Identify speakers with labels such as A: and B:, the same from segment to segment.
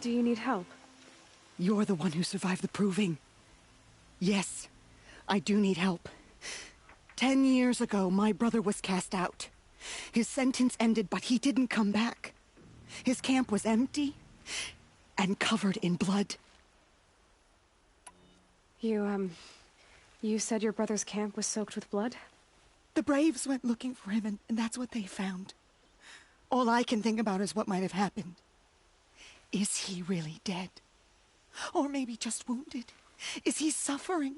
A: Do you need help?
B: You're the one who survived the proving. Yes, I do need help. 10 years ago, my brother was cast out. His sentence ended, but he didn't come back. His camp was empty and covered in blood.
A: You said your brother's camp was soaked with blood?
B: The Braves went looking for him, and that's what they found. All I can think about is what might have happened. Is he really dead? Or maybe just wounded? Is he suffering?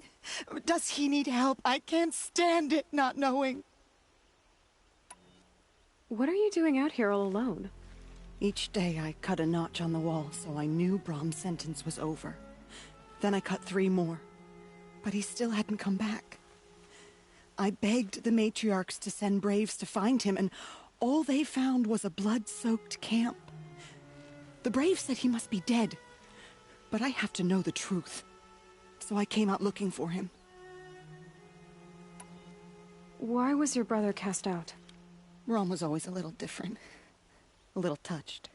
B: Does he need help? I can't stand it not knowing.
A: What are you doing out here all alone?
B: Each day I cut a notch on the wall so I knew Brahm's sentence was over. Then I cut 3 more. But he still hadn't come back. I begged the matriarchs to send Braves to find him, and all they found was a blood-soaked camp. The Braves said he must be dead, but I have to know the truth. So I came out looking for him.
A: Why was your brother cast out?
B: Brahm was always a little different. A little touched.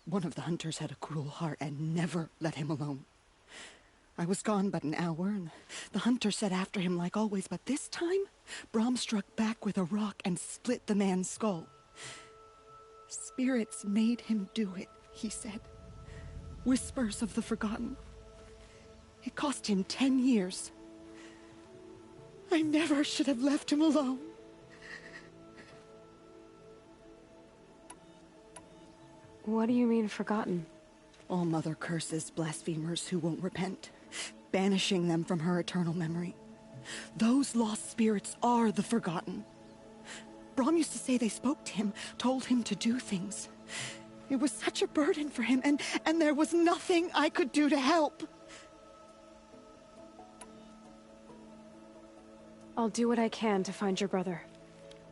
B: One of the hunters had a cruel heart and never let him alone. I was gone but an hour, and the hunter set after him like always, but this time, Brahm struck back with a rock and split the man's skull. Spirits made him do it, he said. Whispers of the forgotten. It cost him 10 years. I never should have left him alone.
A: What do you mean, forgotten?
B: All Mother curses blasphemers who won't repent, banishing them from her eternal memory. Those lost spirits are the forgotten. Brahm used to say they spoke to him, told him to do things. It was such a burden for him, and there was nothing I could do to help.
A: I'll do what I can to find your brother.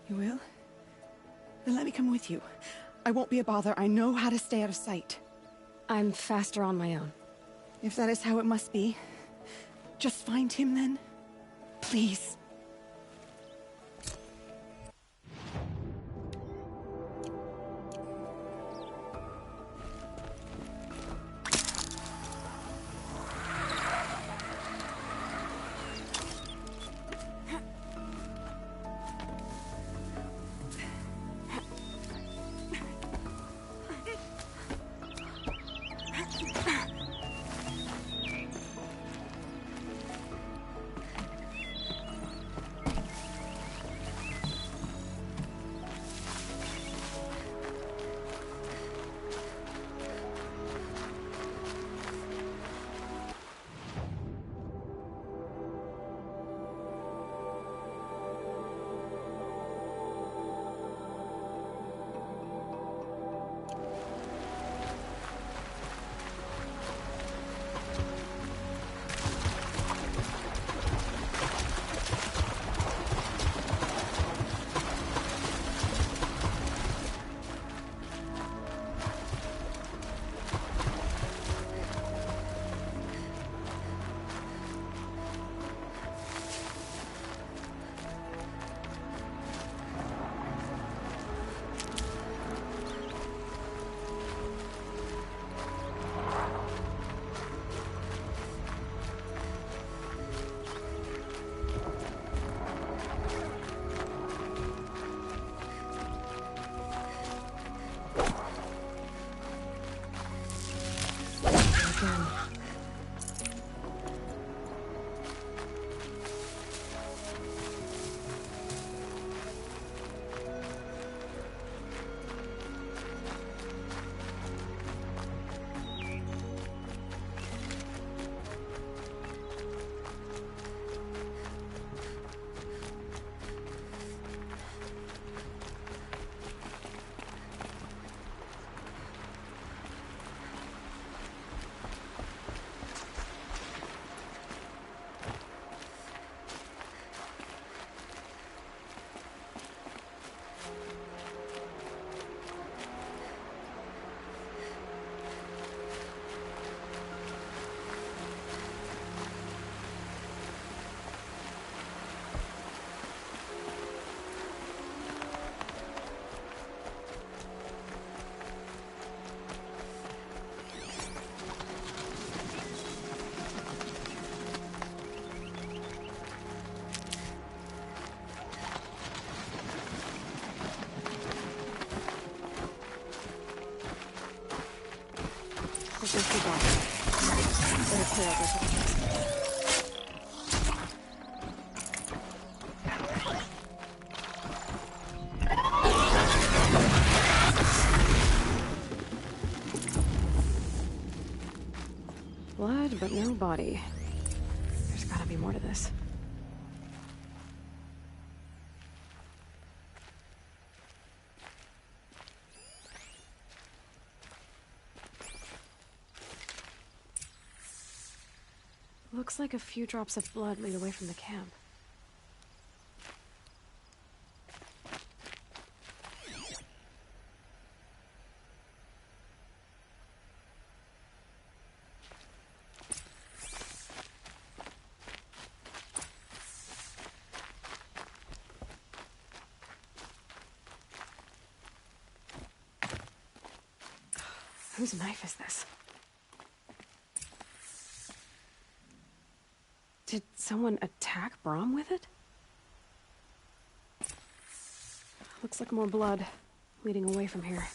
B: You will? Then let me come with you. I won't be a bother. I know how to stay out of sight.
A: I'm faster on my own.
B: If that is how it must be, just find him then. Please.
A: There's no food box. Better clear out this. Blood, but no body. There's gotta be more to this. Looks like a few drops of blood lead away from the camp. Whose knife is this? Did someone attack Brom with it? Looks like more blood leading away from here.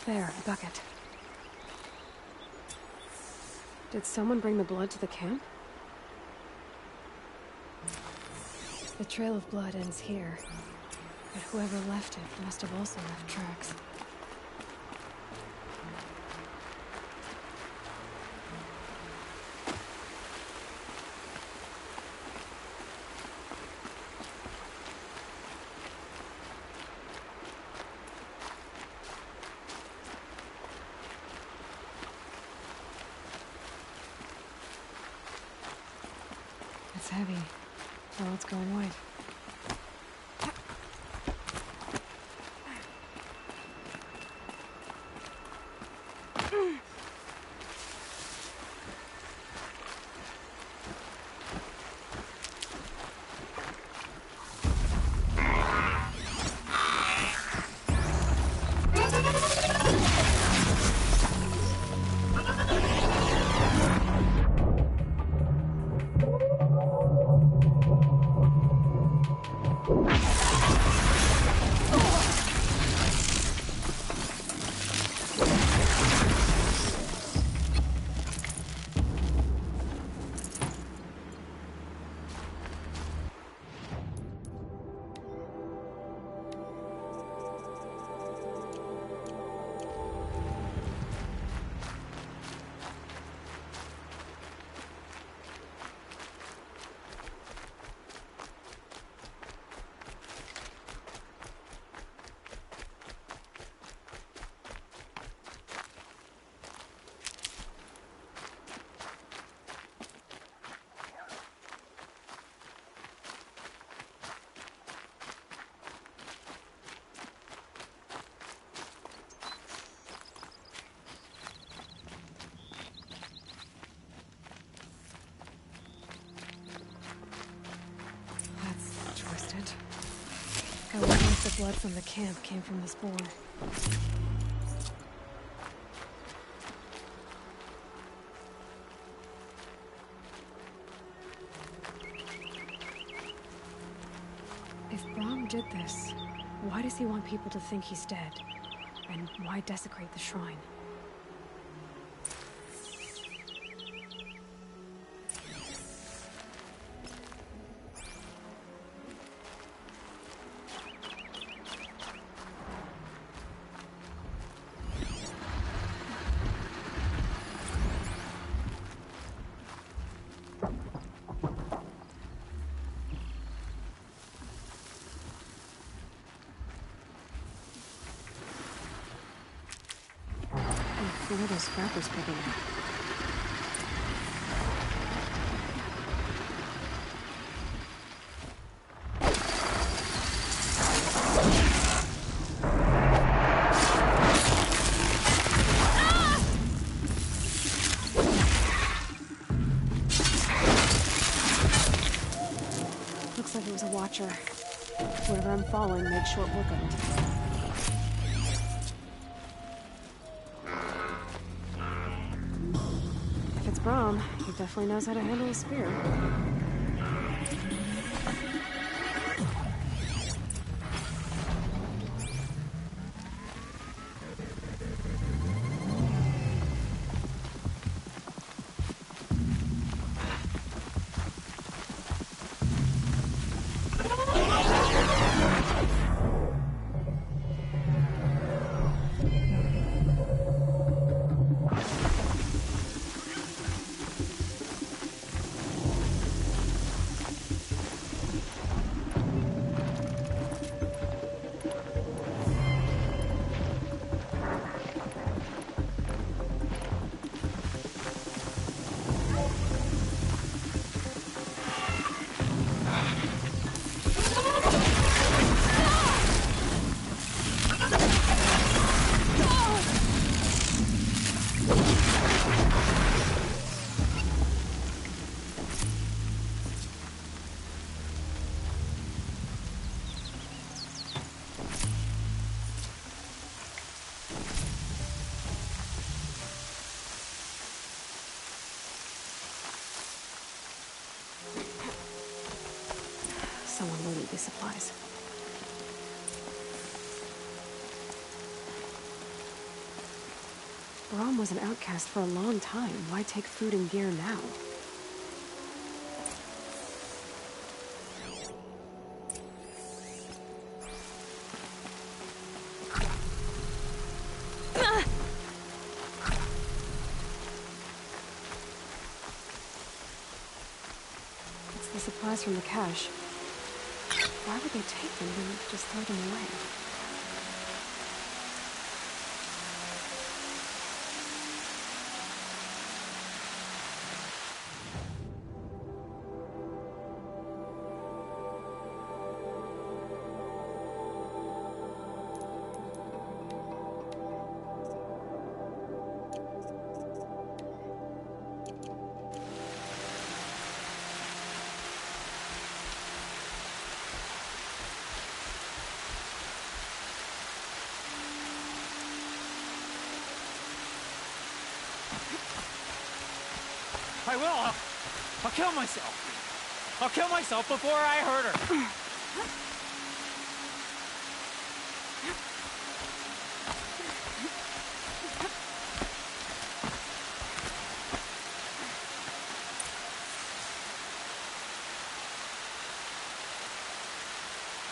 A: There, a bucket. Did someone bring the blood to the camp? The trail of blood ends here, but whoever left it must have also left tracks. It's heavy. Well, it's going white. I wonder if the blood from the camp came from this boar. If Brom did this, why does he want people to think he's dead? And why desecrate the shrine? Who are those scrappers picking up? was a watcher. Whoever I'm following made short work of him. If it's Braum, he definitely knows how to handle a spear. Someone will need these supplies. Braum was an outcast for a long time. Why take food and gear now? It's the supplies from the cache. Why would they take them and just throw them away?
C: I will. I'll kill myself. I'll kill myself before I hurt her.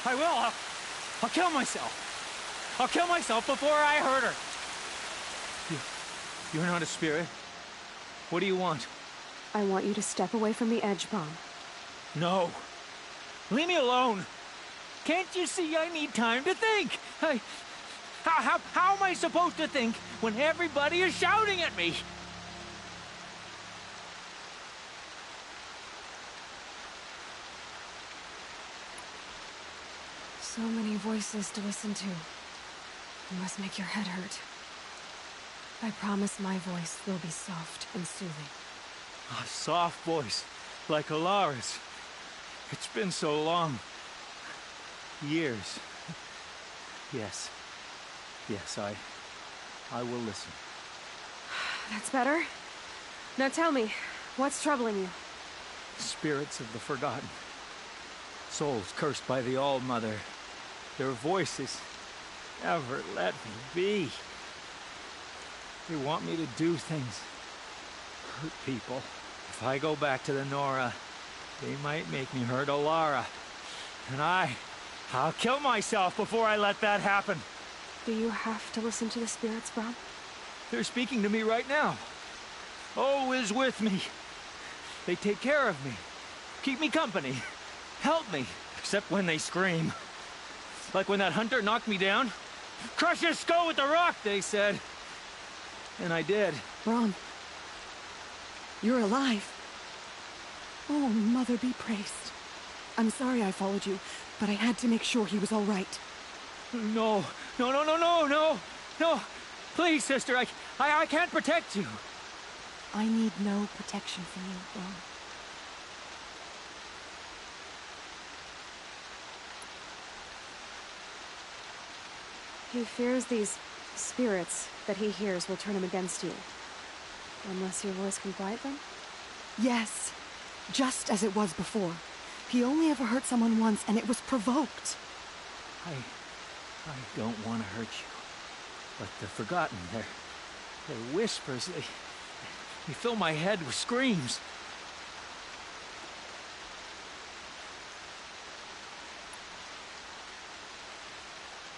C: I will. I'll kill myself. I'll kill myself before I hurt her. You're not a spirit. What do you want?
A: I want you to step away from the edge, Braum.
C: No. Leave me alone. Can't you see I need time to think? How am I supposed to think when everybody is shouting at me?
A: So many voices to listen to. It must make your head hurt. I promise my voice will be soft and soothing.
C: A soft voice, like Alara's. It's been so long. Years. Yes. Yes, I will listen.
A: That's better. Now tell me, what's troubling you?
C: Spirits of the forgotten. Souls cursed by the All-Mother. Their voices never let me be. They want me to do things. Hurt people. If I go back to the Nora, they might make me hurt Alara. And I'll kill myself before I let that happen.
A: Do you have to listen to the spirits, Braum?
C: They're speaking to me right now. O is with me. They take care of me. Keep me company. Help me. Except when they scream. Like when that hunter knocked me down. Crush his skull with the rock, they said. And I did.
B: Braum, you're alive. Oh, Mother be praised. I'm sorry I followed you, but I had to make sure he was all right.
C: No. No. Please, sister, I can't protect you.
B: I need no protection from you, Braum.
A: He fears these spirits that he hears will turn him against you. Unless your voice can quiet them?
B: Yes, just as it was before. He only ever hurt someone once, and it was provoked.
C: I don't want to hurt you. But the Forgotten, their whispers, they fill my head with screams.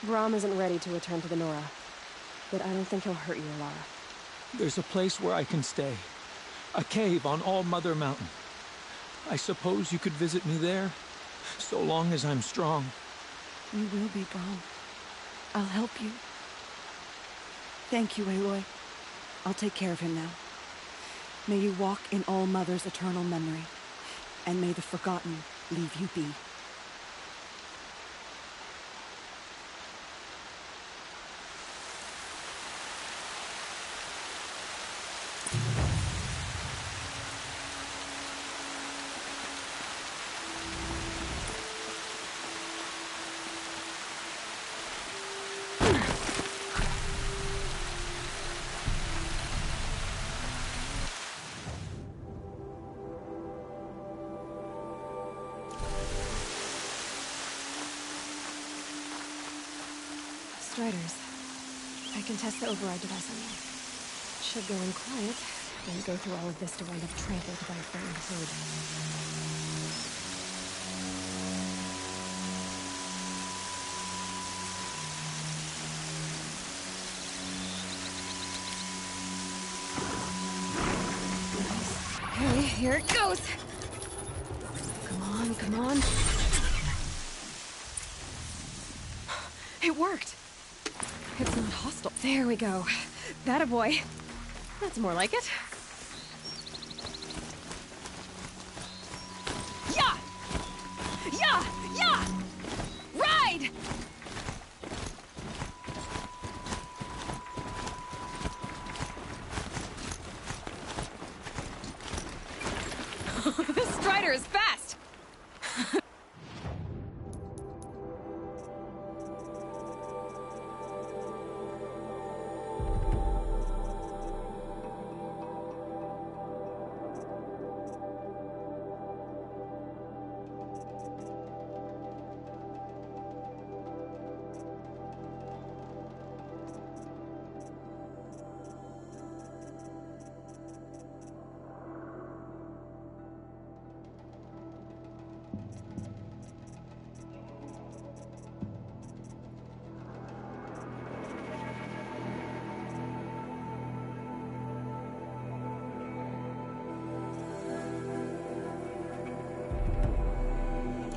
A: Braum isn't ready to return to the Nora, but I don't think he'll hurt you, Lara.
C: There's a place where I can stay. A cave on All Mother Mountain. I suppose you could visit me there, so long as I'm strong.
B: You will be, Braum. I'll help you. Thank you, Aloy. I'll take care of him now. May you walk in All Mother's eternal memory, and may the Forgotten leave you be.
A: Striders. I can test the override device on you. Should go in quiet, then go through all of this to wind up trampled by a frightened herd. Okay, here it goes! Come on, come on. It worked! It's not hostile. There we go. That a boy. That's more like it. Yeah! Yeah! Yeah! Ride! This Strider is fast!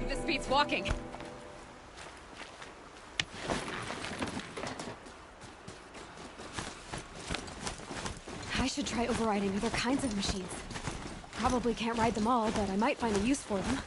A: This beats walking. I should try overriding other kinds of machines. Probably can't ride them all, but I might find a use for them.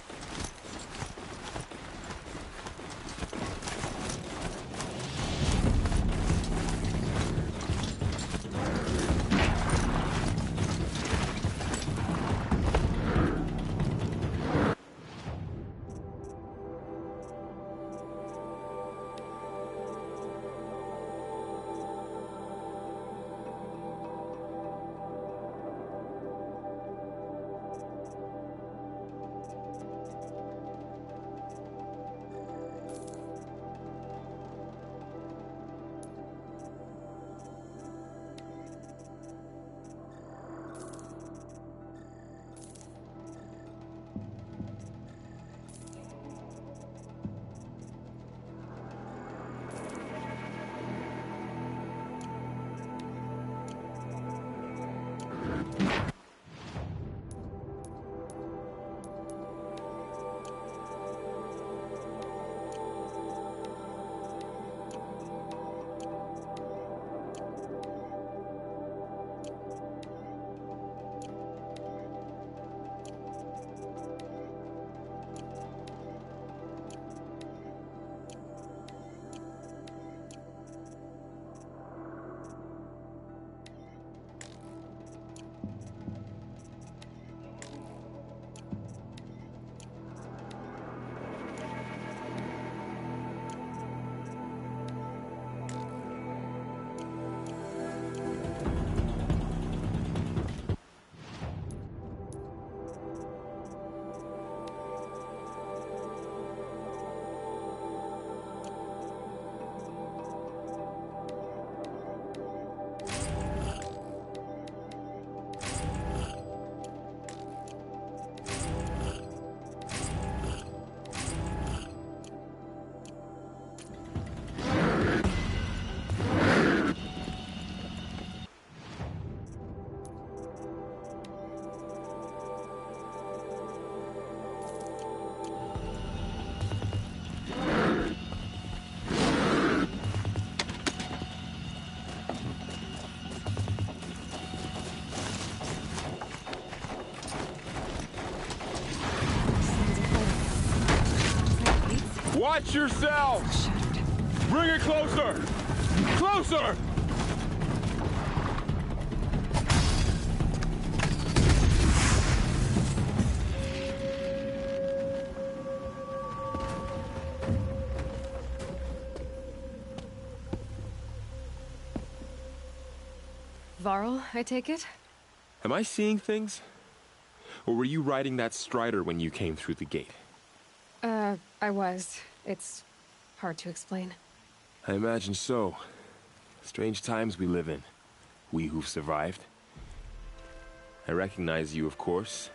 D: Watch yourself!
A: Shattered.
D: Bring it closer! Closer!
A: Varl, I take it?
D: Am I seeing things? Or were you riding that Strider when you came through the gate?
A: I was. It's hard to explain.
D: I imagine so. Strange times we live in. We who've survived. I recognize you, of course.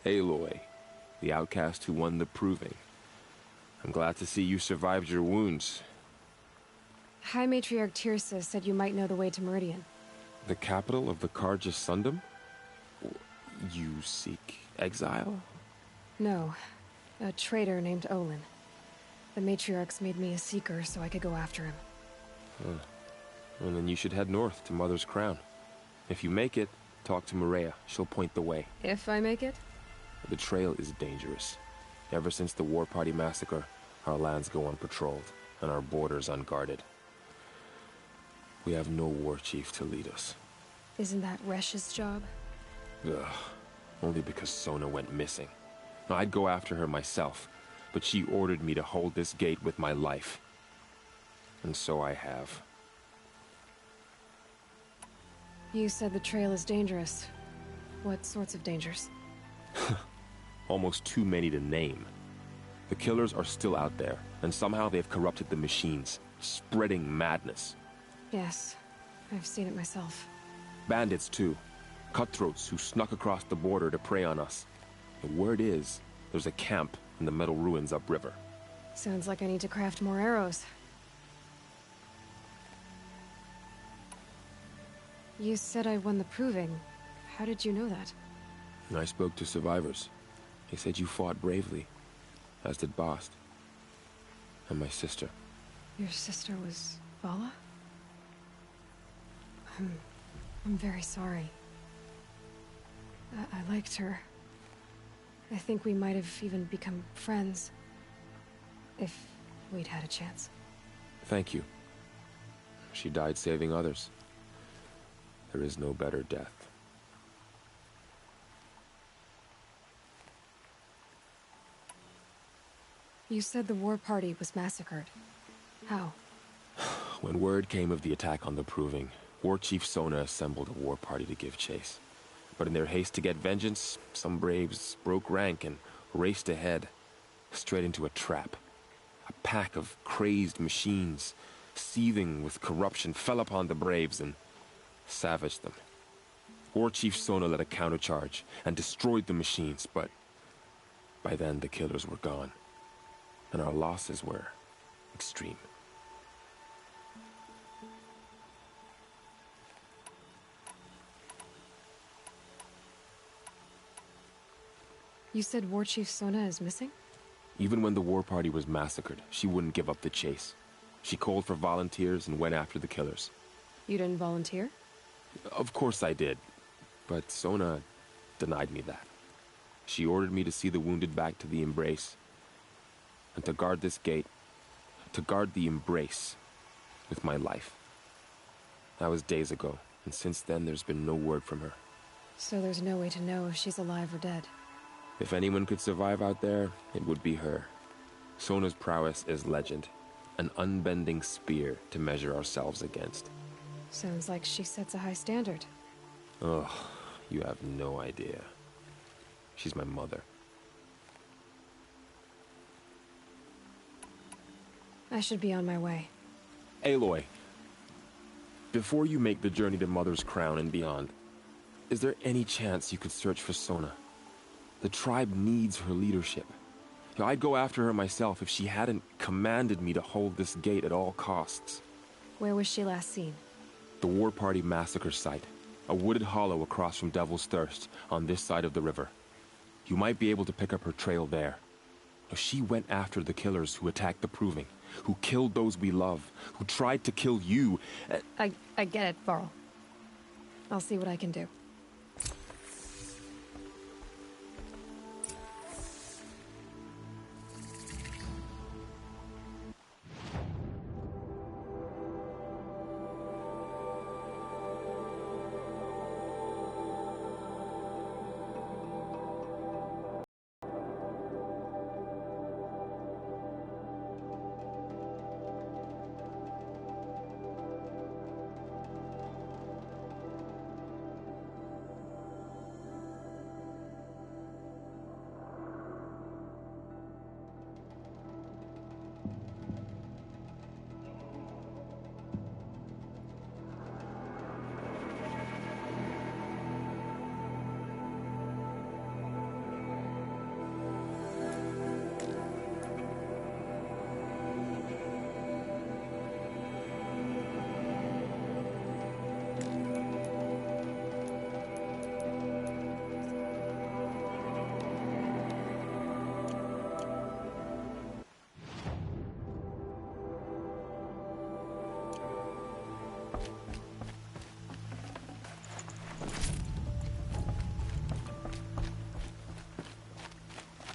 D: Aloy, the outcast who won the Proving. I'm glad to see you survived your wounds.
A: High Matriarch Tirsa said you might know the way to Meridian.
D: The capital of the Carja Sundom? You seek exile?
A: No. A traitor named Olin. The Matriarchs made me a seeker so I could go after him.
D: Well, then you should head north to Mother's Crown. If you make it, talk to Maria. She'll point the way.
A: If I make it?
D: The trail is dangerous. Ever since the War Party massacre, our lands go unpatrolled, and our borders unguarded. We have no war chief to lead us.
A: Isn't that Resh's job?
D: Ugh. Only because Sona went missing. Now, I'd go after her myself, but she ordered me to hold this gate with my life. And so I have.
A: You said the trail is dangerous. What sorts of dangers?
D: Almost too many to name. The killers are still out there, and somehow they've corrupted the machines, spreading madness.
A: Yes, I've seen it myself.
D: Bandits, too. Cutthroats who snuck across the border to prey on us. The word is, there's a camp in the metal ruins upriver.
A: Sounds like I need to craft more arrows. You said I won the Proving. How did you know that?
D: I spoke to survivors. They said you fought bravely, as did Bast. And my sister.
A: Your sister was Vala? I'm very sorry. I liked her. I think we might have even become friends. If we'd had a chance.
D: Thank you. She died saving others. There is no better death.
A: You said the war party was massacred. How?
D: When word came of the attack on the Proving, War Chief Sona assembled a war party to give chase. But in their haste to get vengeance, some braves broke rank and raced ahead, straight into a trap. A pack of crazed machines, seething with corruption, fell upon the braves and savaged them. War Chief Sona led a countercharge and destroyed the machines, but by then the killers were gone, and our losses were extreme.
A: You said War Chief Sona is missing?
D: Even when the war party was massacred, she wouldn't give up the chase. She called for volunteers and went after the killers.
A: You didn't volunteer?
D: Of course I did, but Sona denied me that. She ordered me to see the wounded back to the Embrace, and to guard this gate, to guard the Embrace with my life. That was days ago, and since then there's been no word from her.
A: So there's no way to know if she's alive or dead.
D: If anyone could survive out there, it would be her. Sona's prowess is legend, an unbending spear to measure ourselves against.
A: Sounds like she sets a high standard.
D: Ugh, you have no idea. She's my mother.
A: I should be on my way.
D: Aloy, before you make the journey to Mother's Crown and beyond, is there any chance you could search for Sona? The tribe needs her leadership. I'd go after her myself if she hadn't commanded me to hold this gate at all costs.
A: Where was she last seen?
D: The War Party massacre site. A wooded hollow across from Devil's Thirst, on this side of the river. You might be able to pick up her trail there. She went after the killers who attacked the Proving, who killed those we love, who tried to kill you.
A: I get it, Varl. I'll see what I can do.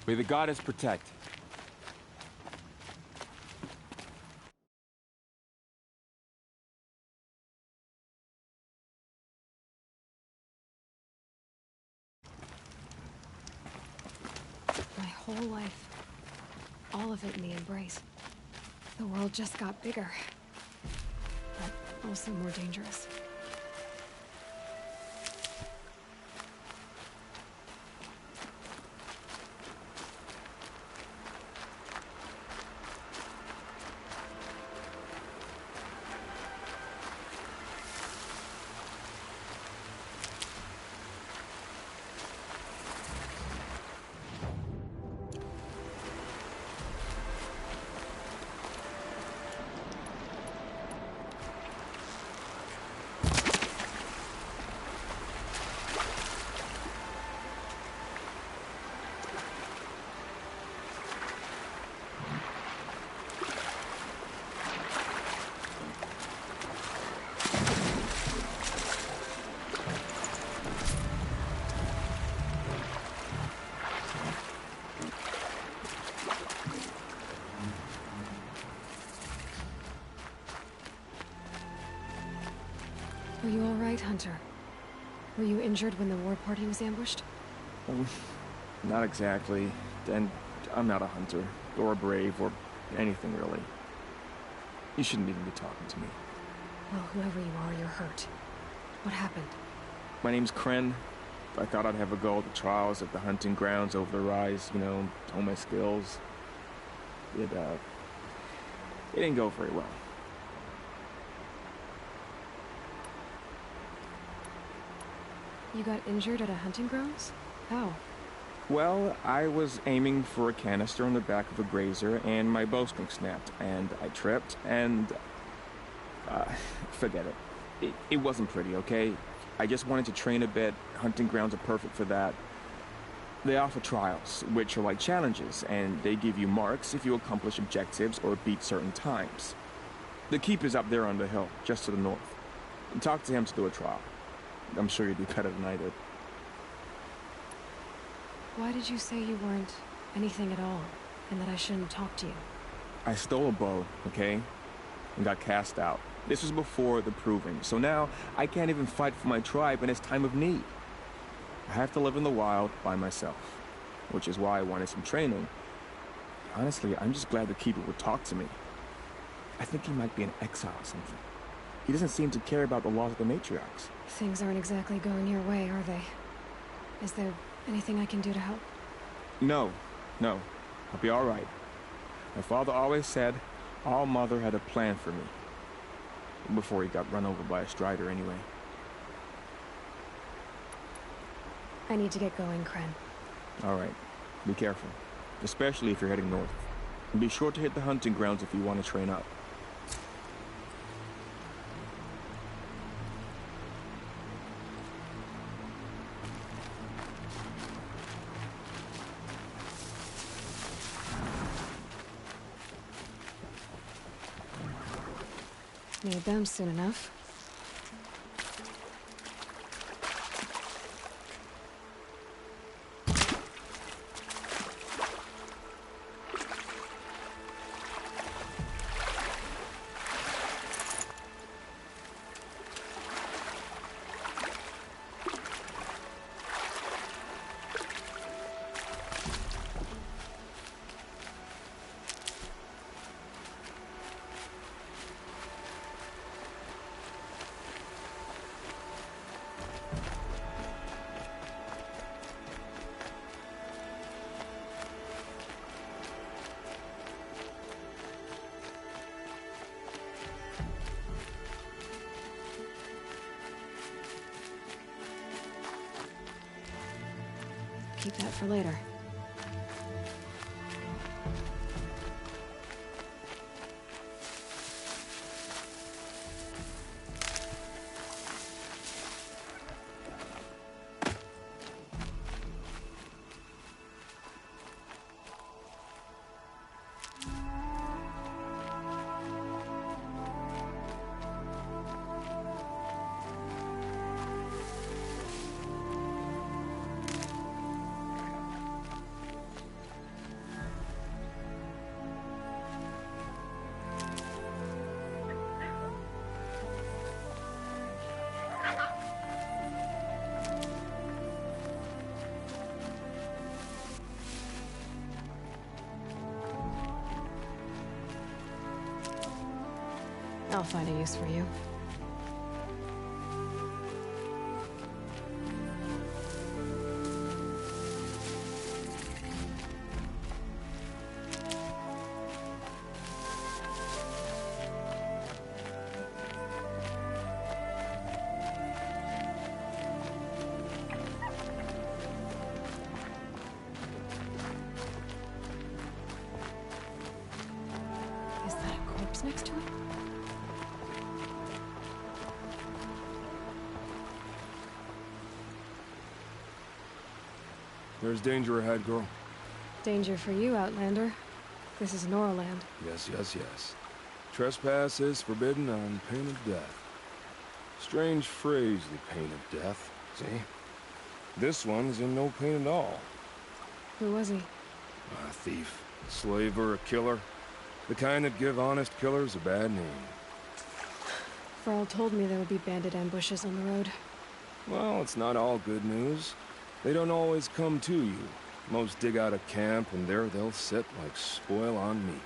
D: May the goddess protect.
A: My whole life. All of it in the embrace. The world just got bigger. But also more dangerous. Are you all right, Hunter? Were you injured when the war party was ambushed?
E: Not exactly. And I'm not a hunter, or a brave, or anything really. You shouldn't even be talking to me.
A: Well, whoever you are, you're hurt. What happened?
E: My name's Kren. I thought I'd have a go at the trials at the hunting grounds over the rise, you know, hone my skills. It didn't go very well.
A: You got injured at a hunting grounds? How?
E: Well, I was aiming for a canister on the back of a grazer, and my bowstring snapped, and I tripped, and... forget it. It wasn't pretty, okay? I just wanted to train a bit. Hunting grounds are perfect for that. They offer trials, which are like challenges, and they give you marks if you accomplish objectives or beat certain times. The keeper's up there on the hill, just to the north. Talk to him to do a trial. I'm sure you'd do better than I did.
A: Why did you say you weren't anything at all, and that I shouldn't talk to you?
E: I stole a bow, okay? And got cast out. This was before the proving, so now I can't even fight for my tribe in its time of need. I have to live in the wild by myself, which is why I wanted some training. Honestly, I'm just glad the keeper would talk to me. I think he might be in exile or something. He doesn't seem to care about the laws of the matriarchs.
A: Things aren't exactly going your way, are they? Is there anything I can do to help?
E: No. I'll be all right. My father always said All Mother had a plan for me. Before he got run over by a strider, anyway.
A: I need to get going, Kren.
E: All right. Be careful. Especially if you're heading north. And be sure to hit the hunting grounds if you want to train up.
A: Need them soon enough. Keep that for later. I'll find a use for you. Is that a corpse next to it?
F: There's danger ahead, girl.
A: Danger for you, Outlander. This is Norland.
F: Yes, yes, yes. Trespass is forbidden on pain of death. Strange phrase, the pain of death. See? This one's in no pain at all.
A: Who was he?
F: A thief, a slaver, a killer. The kind that give honest killers a bad name.
A: Varl told me there would be bandit ambushes on the road.
F: Well, it's not all good news. They don't always come to you. Most dig out a camp, and there they'll sit like spoil on meat.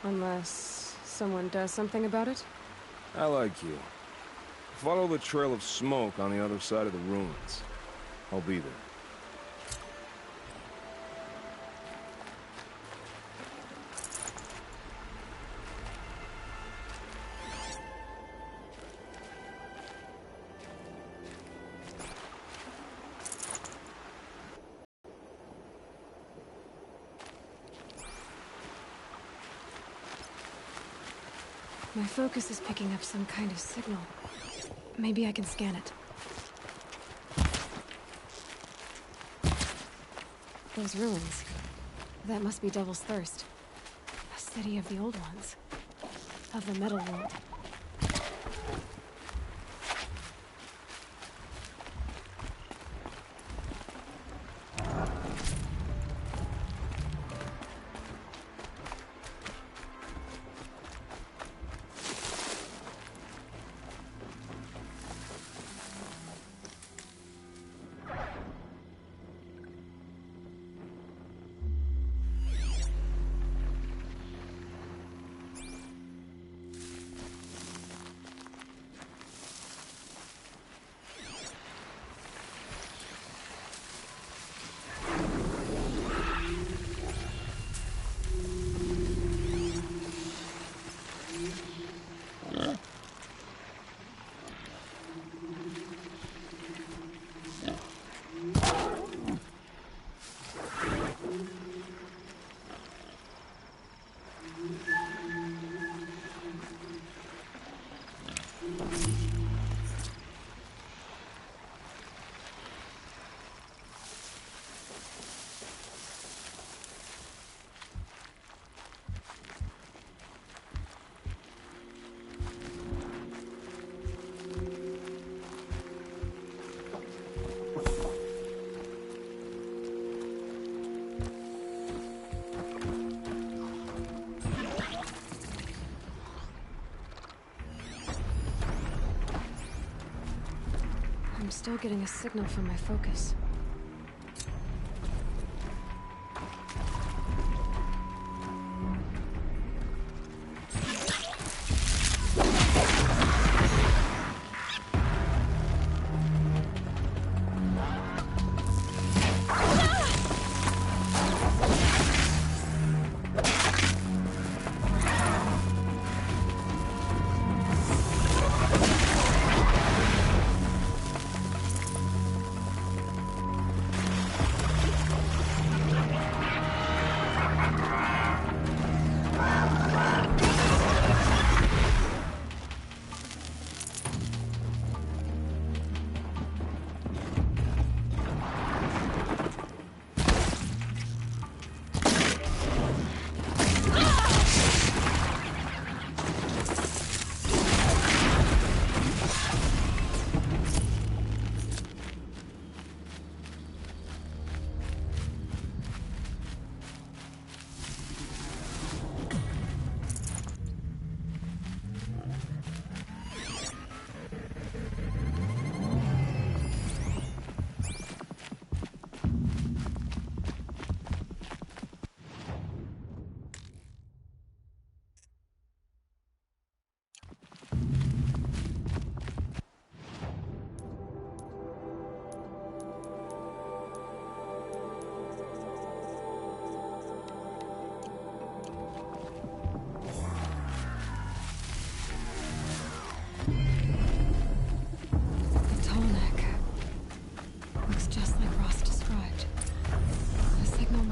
A: Unless someone does something about it?
F: I like you. Follow the trail of smoke on the other side of the ruins. I'll be there.
A: My focus is picking up some kind of signal. Maybe I can scan it. Those ruins. That must be Devil's Thirst. A city of the old ones. Of the Metal World. I'm still getting a signal from my focus.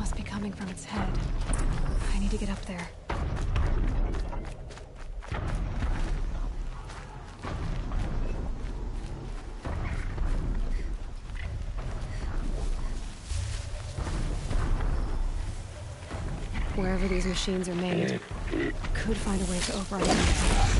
A: must be coming from its head. I need to get up there. Wherever these machines are made, could find a way to override them.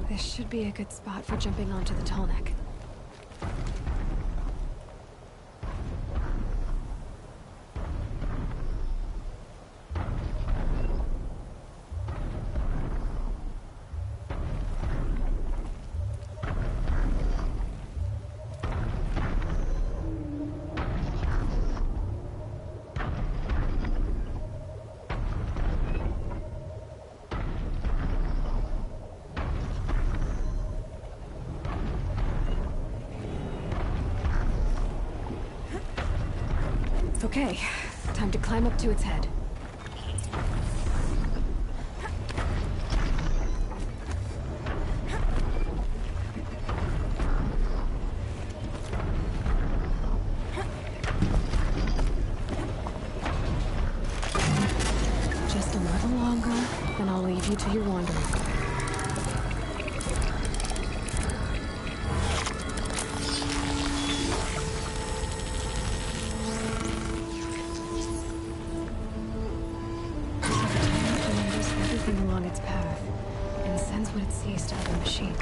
A: This should be a good spot for jumping onto the Tallneck. Okay, time to climb up to its head. Just a little longer, then I'll leave you to your wandering. Along its path, and sends what it sees to other machines.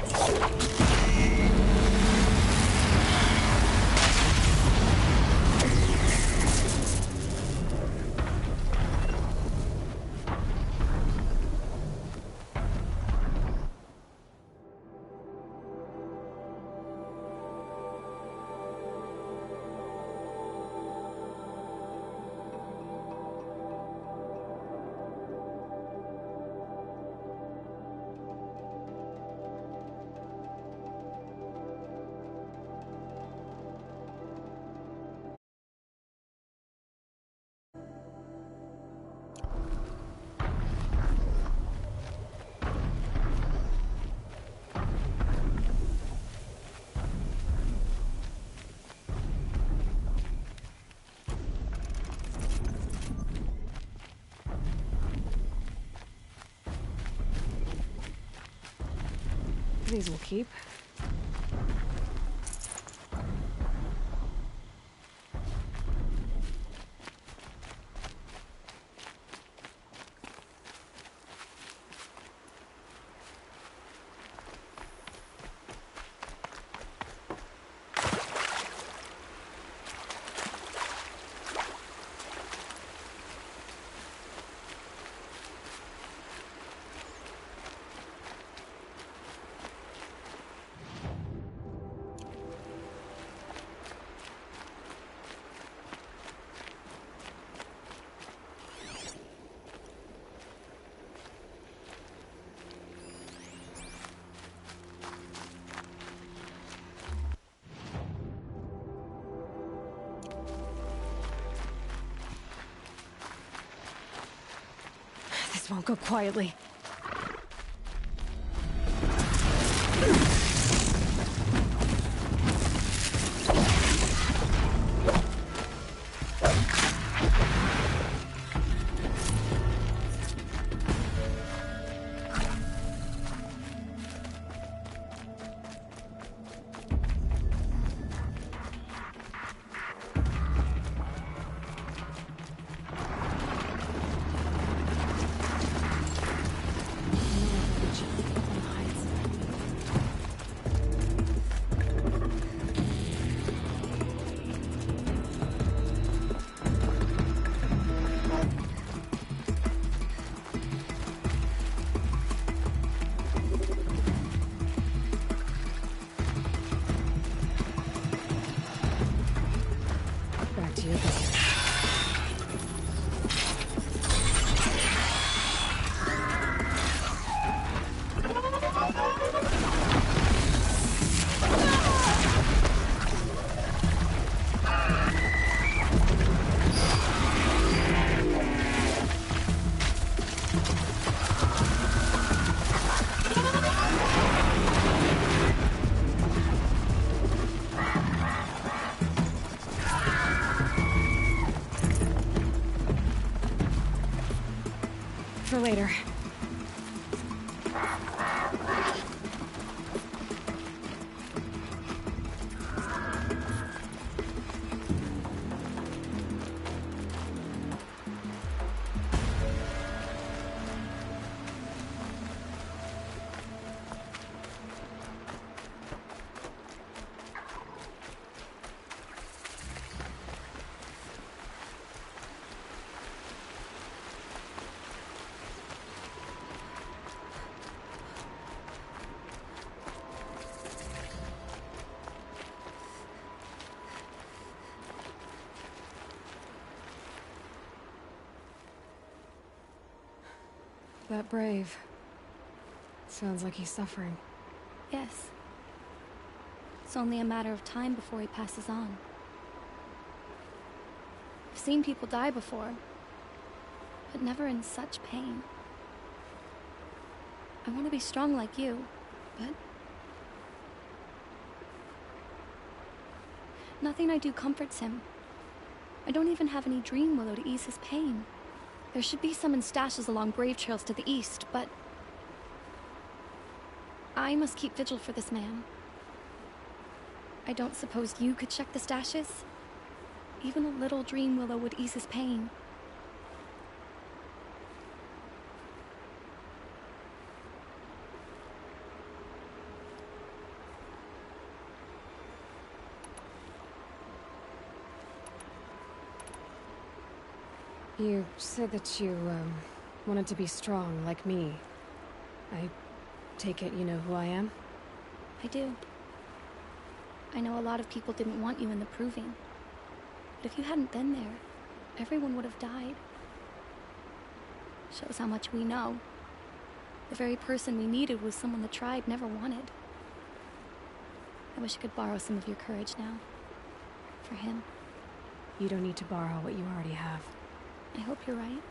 A: These will keep. won't go quietly. Back to your business. For later. That brave. Sounds like he's suffering.
G: Yes. It's only a matter of time before he passes on. I've seen people die before, but never in such pain. I want to be strong like you, but nothing I do comforts him. I don't even have any dream willow to ease his pain. There should be some in stashes along brave trails to the east, but I must keep vigil for this man. I don't suppose you could check the stashes? Even a little dream willow would ease his pain.
A: You said that you, wanted to be strong, like me. I take it you know who I am?
G: I do. I know a lot of people didn't want you in the Proving. But if you hadn't been there, everyone would have died. Shows how much we know. The very person we needed was someone the tribe never wanted. I wish I could borrow some of your courage now. For him.
A: You don't need to borrow what you already have.
G: I hope you're right.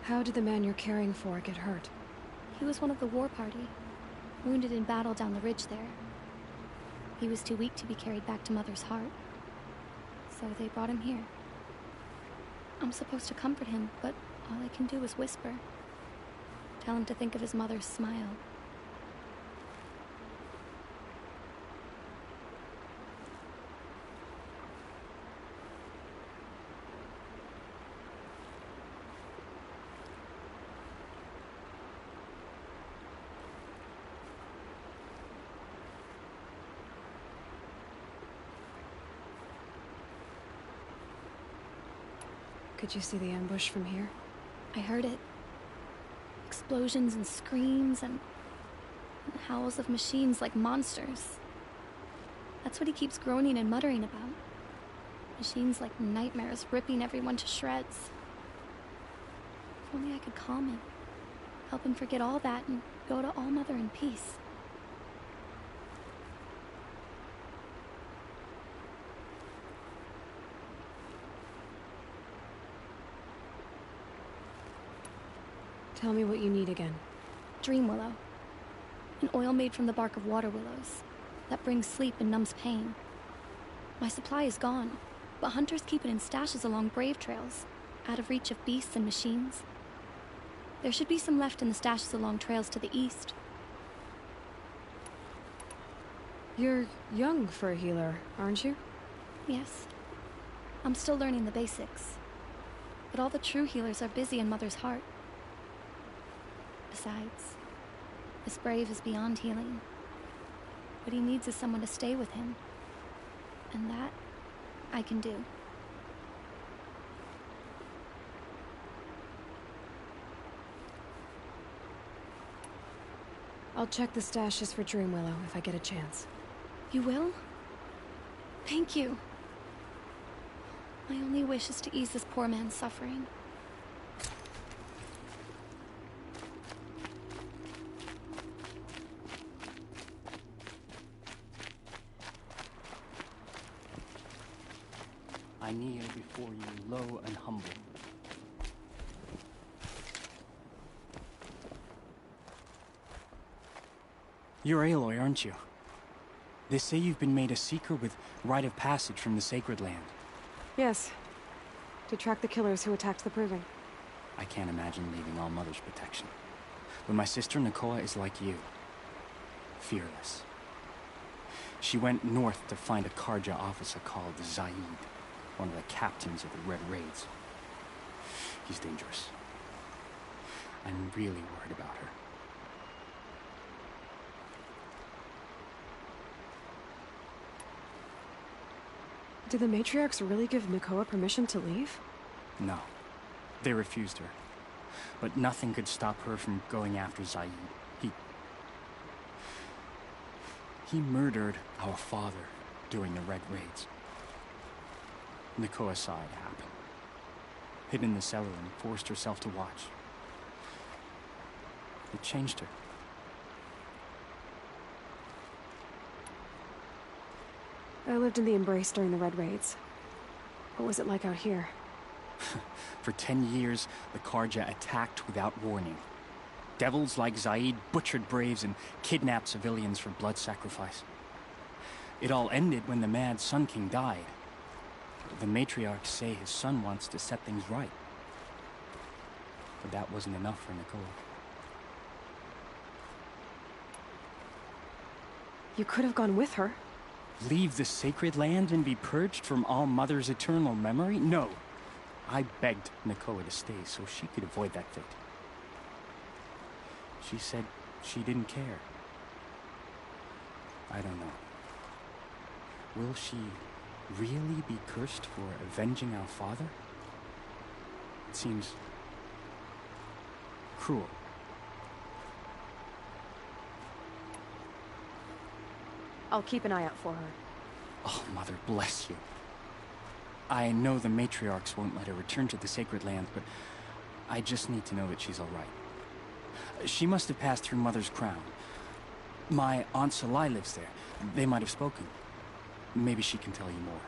A: How did the man you're caring for get hurt?
G: He was one of the war party, wounded in battle down the ridge there. He was too weak to be carried back to Mother's heart. So they brought him here. I'm supposed to comfort him, but all I can do is whisper. Tell him to think of his mother's smile.
A: Could you see the ambush from here?
G: I heard it. Explosions and screams and howls of machines like monsters. That's what he keeps groaning and muttering about. Machines like nightmares ripping everyone to shreds. If only I could calm him. Help him forget all that and go to All Mother in peace.
A: Tell me what you need again.
G: Dream Willow. An oil made from the bark of water willows that brings sleep and numbs pain. My supply is gone, but hunters keep it in stashes along brave trails, out of reach of beasts and machines. There should be some left in the stashes along trails to the east.
A: You're young for a healer, aren't you?
G: Yes. I'm still learning the basics. But all the true healers are busy in Mother's heart. Besides, this brave is beyond healing. What he needs is someone to stay with him. And that, I can do.
A: I'll check the stashes for Dream Willow if I get a chance.
G: You will? Thank you. My only wish is to ease this poor man's suffering.
H: I kneel before you, low and humble. You're Aloy, aren't you? They say you've been made a seeker with rite of passage from the Sacred Land.
A: Yes. To track the killers who attacked the Proving.
H: I can't imagine leaving All Mother's protection. But my sister Nakoa is like you. Fearless. She went north to find a Carja officer called Zaid, one of the captains of the Red Raids. He's dangerous. I'm really worried about her.
A: Did the matriarchs really give Nakoa permission to leave?
H: No. They refused her. But nothing could stop her from going after Zaid. He murdered our father during the Red Raids. Nakoa saw it happen. Hid in the cellar and forced herself to watch. It changed her.
A: I lived in the Embrace during the Red Raids. What was it like out here?
H: For 10 years, the Carja attacked without warning. Devils like Zaid butchered braves and kidnapped civilians for blood sacrifice. It all ended when the Mad Sun King died. The matriarchs say his son wants to set things right. But that wasn't enough for Nakoa.
A: You could have gone with her.
H: Leave the Sacred Land and be purged from All Mother's eternal memory? No. I begged Nakoa to stay so she could avoid that fate. She said she didn't care. I don't know. Will she really be cursed for avenging our father? It seems cruel.
A: I'll keep an eye out for her.
H: Oh, Mother bless you. I know the matriarchs won't let her return to the Sacred Land, but I just need to know that she's all right. She must have passed through Mother's crown. My Aunt Salai lives there. They might have spoken. Maybe she can tell you more.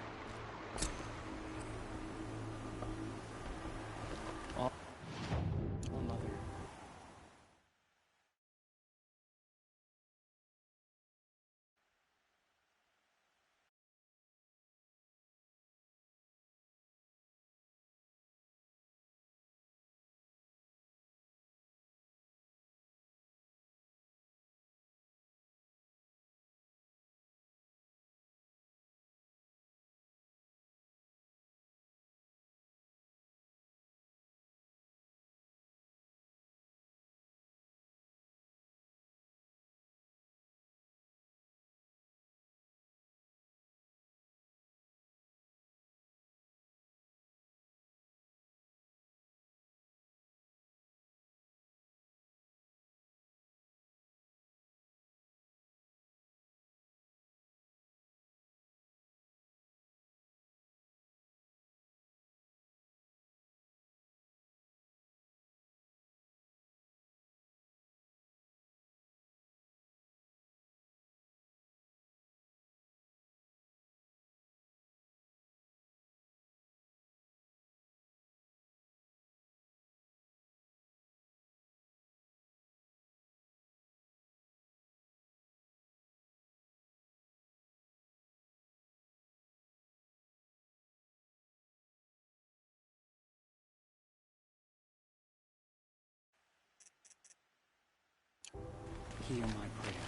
H: hear my prayer.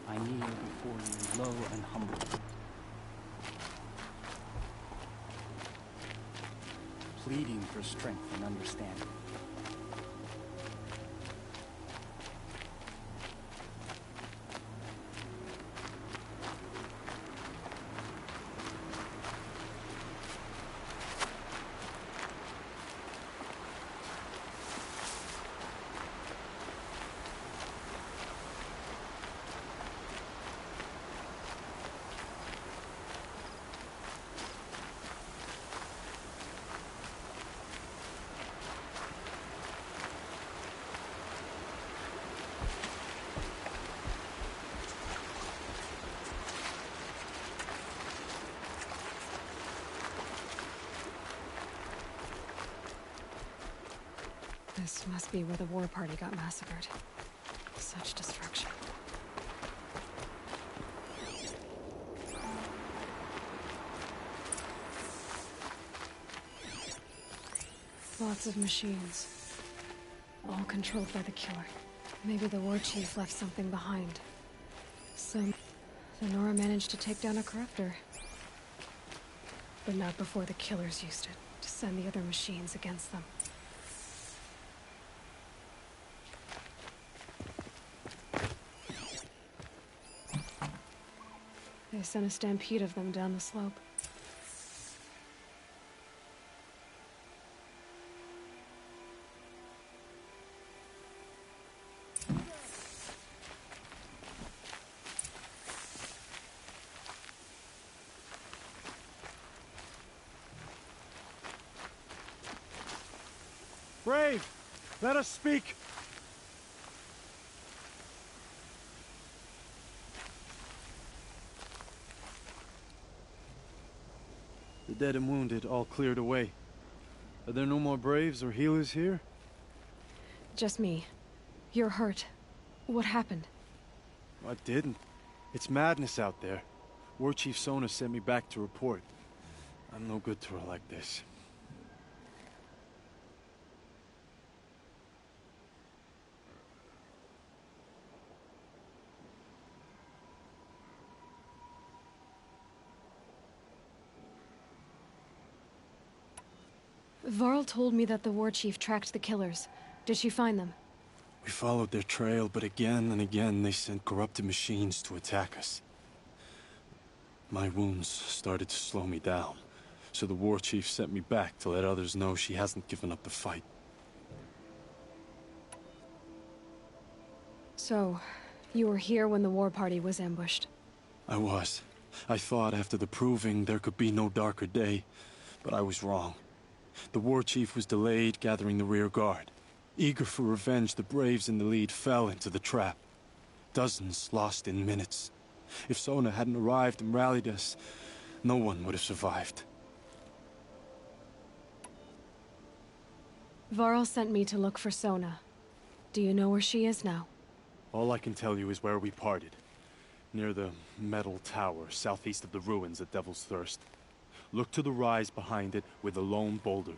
H: I kneel before you low and humble, pleading for strength and understanding.
A: This must be where the war party got massacred. Such destruction. Lots of machines. All controlled by the killer. Maybe the war chief left something behind. The Nora managed to take down a corruptor. But not before the killers used it to send the other machines against them. They sent a stampede of them down the slope.
I: Brave! Let us speak! The dead and wounded all cleared away. Are there no more Braves or healers here?
A: Just me. You're hurt. What happened?
I: I didn't. It's madness out there. War Chief Sona sent me back to report. I'm no good to her like this.
A: Varl told me that the war chief tracked the killers. Did she find them?
I: We followed their trail, but again and again they sent corrupted machines to attack us. My wounds started to slow me down, so the war chief sent me back to let others know she hasn't given up the fight.
A: So, you were here when the war party was ambushed?
I: I was. I thought after the proving there could be no darker day, but I was wrong. The war chief was delayed gathering the rear guard. Eager for revenge, the Braves in the lead fell into the trap. Dozens lost in minutes. If Sona hadn't arrived and rallied us, no one would have survived.
A: Varl sent me to look for Sona. Do you know where she is now?
I: All I can tell you is where we parted. Near the metal tower, southeast of the ruins at Devil's Thirst. Look to the rise behind it with a lone boulder.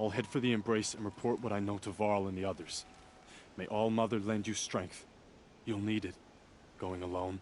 I: I'll head for the Embrace and report what I know to Varl and the others. May All Mother lend you strength. You'll need it, going alone.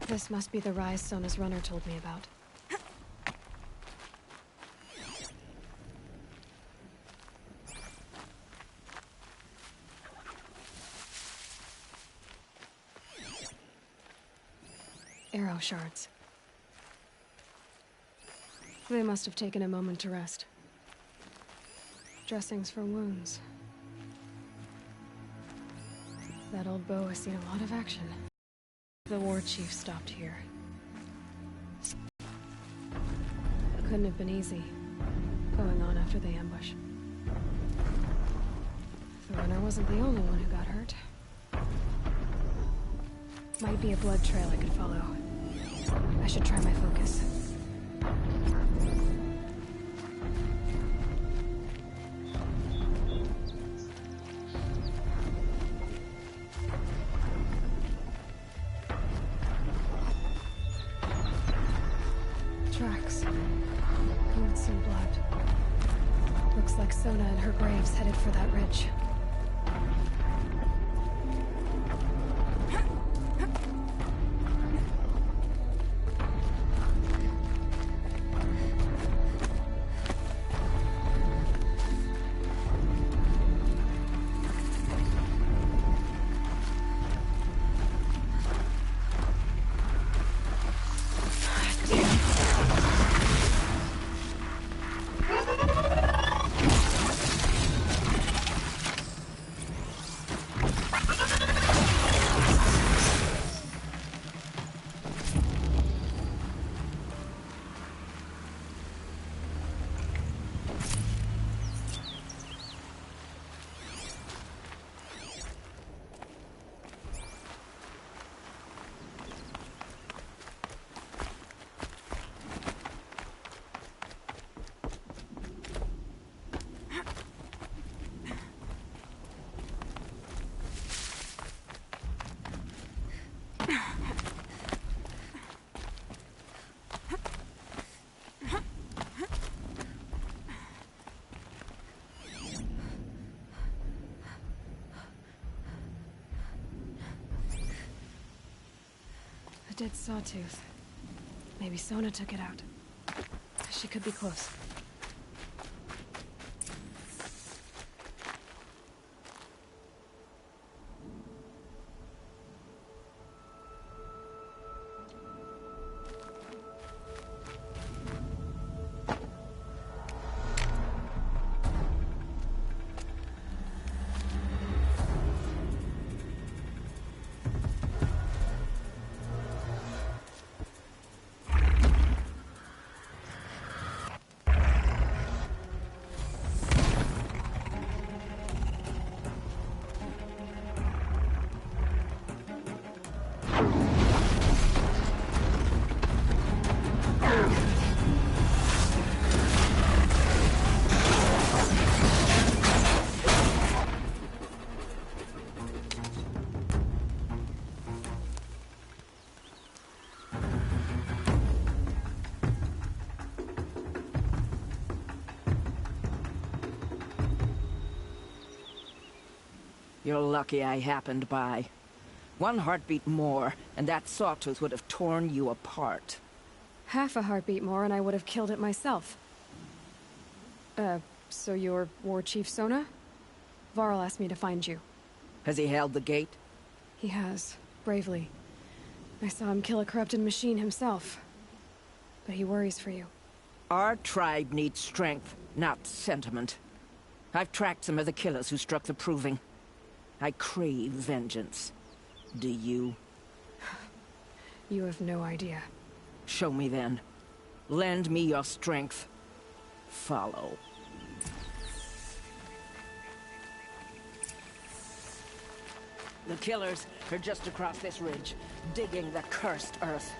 A: This must be the rise Sona's runner told me about. Arrow shards. They must have taken a moment to rest. Dressings for wounds. That old bow has seen a lot of action. The war chief stopped here. Couldn't have been easy, going on after the ambush. The runner wasn't the only one who got hurt. Might be a blood trail I could follow. I should try my focus. Tracks. Boots and blood. Looks like Sona and her braves headed for that ridge. A dead sawtooth. Maybe Sona took it out. She could be close.
J: You're lucky I happened by. One heartbeat more, and that sawtooth would have torn you apart.
A: Half a heartbeat more and I would have killed it myself. So you're War Chief Sona? Varl asked me to find you.
J: Has he held the gate?
A: He has, bravely. I saw him kill a corrupted machine himself. But he worries for you.
J: Our tribe needs strength, not sentiment. I've tracked some of the killers who struck the Proving. I crave vengeance. Do you?
A: You have no idea.
J: Show me then. Lend me your strength. Follow. The killers are just across this ridge, digging the cursed earth.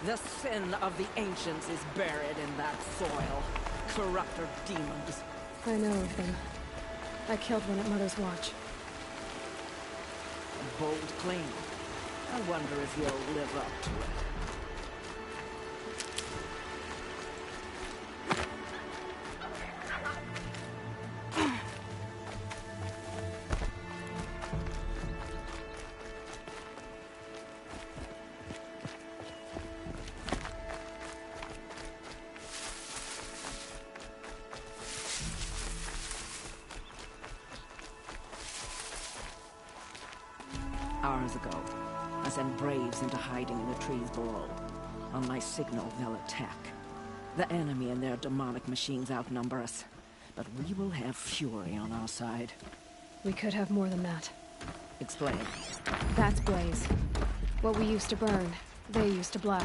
J: The sin of the ancients is buried in that soil. Corrupter demons.
A: I know of them. I killed one at Mother's Watch.
J: A bold claim. I wonder if you'll live up to it. Hours ago, I sent Braves into hiding in the trees below. On my signal, they'll attack. The enemy and their demonic machines outnumber us, but we will have fury on our side.
A: We could have more than that.
J: Explain.
A: That's Blaze. What we used to burn, they used to blast.